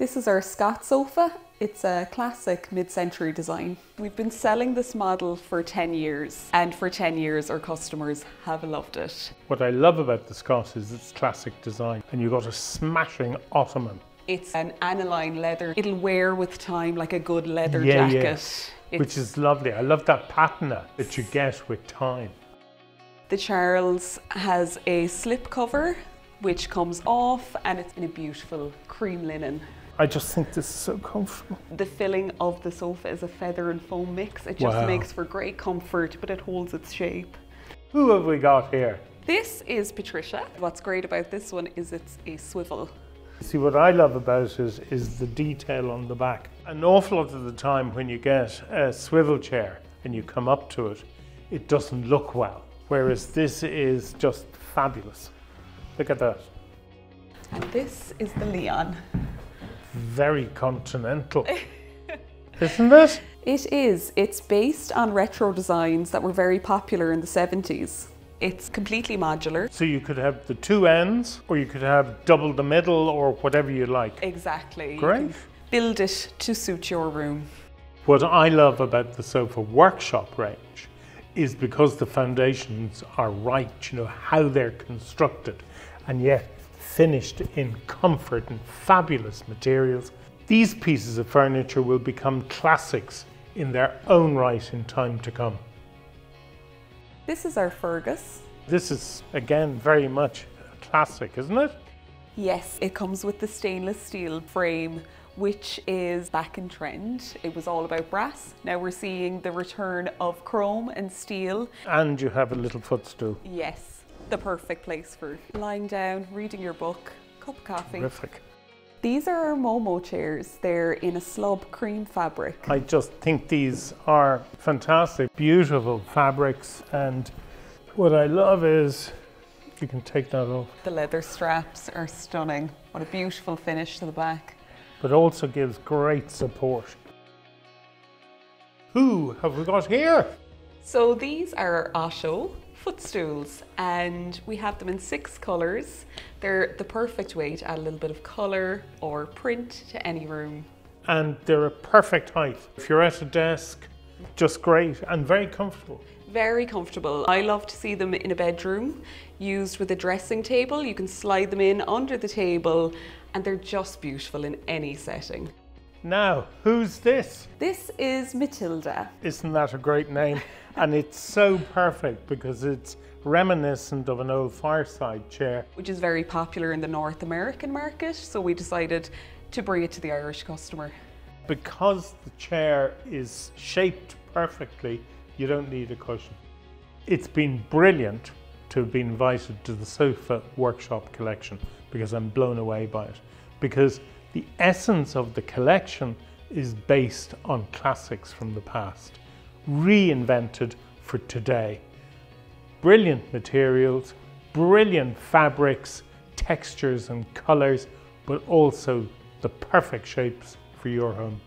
This is our Scott sofa. It's a classic mid-century design. We've been selling this model for 10 years, and for 10 years our customers have loved it. What I love about the Scott is its classic design, and you've got a smashing ottoman. It's an aniline leather. It'll wear with time like a good leather jacket. Which is lovely. I love that patina that you get with time. The Charles has a slip cover which comes off, and it's in a beautiful cream linen. I just think this is so comfortable. The filling of the sofa is a feather and foam mix. It just makes for great comfort, but it holds its shape. Who have we got here? This is Patricia. What's great about this one is it's a swivel. See, what I love about it is the detail on the back. An awful lot of the time when you get a swivel chair and you come up to it, it doesn't look well. Whereas this is just fabulous. Look at that. And this is the Leon. Very continental, isn't it? It is. It's based on retro designs that were very popular in the 70s. It's completely modular. So you could have the two ends, or you could have double the middle, or whatever you like. Exactly. Great. You can build it to suit your room. What I love about the Sofa Workshop range is because the foundations are right, you know, how they're constructed, and yet finished in comfort and fabulous materials. These pieces of furniture will become classics in their own right in time to come. This is our Fergus. This is, again, very much a classic, isn't it? Yes, it comes with the stainless steel frame, which is back in trend. It was all about brass. Now we're seeing the return of chrome and steel. And you have a little footstool. Yes, the perfect place for lying down, reading your book, cup of coffee. Terrific. These are our Momo chairs. They're in a slub cream fabric. I just think these are fantastic, beautiful fabrics, and what I love is you can take that off. The leather straps are stunning. What a beautiful finish to the back. But also gives great support. Who have we got here? So these are Osho footstools, and we have them in 6 colours. They're the perfect way to add a little bit of colour or print to any room. And they're a perfect height. If you're at a desk, just great and very comfortable. Very comfortable. I love to see them in a bedroom, used with a dressing table. You can slide them in under the table, and they're just beautiful in any setting. Now, who's this? This is Matilda. Isn't that a great name? And it's so perfect because it's reminiscent of an old fireside chair. Which is very popular in the North American market, so we decided to bring it to the Irish customer. Because the chair is shaped perfectly, you don't need a cushion. It's been brilliant to have been invited to the Sofa Workshop collection because I'm blown away by it. Because the essence of the collection is based on classics from the past, reinvented for today. Brilliant materials, brilliant fabrics, textures and colours, but also the perfect shapes for your home.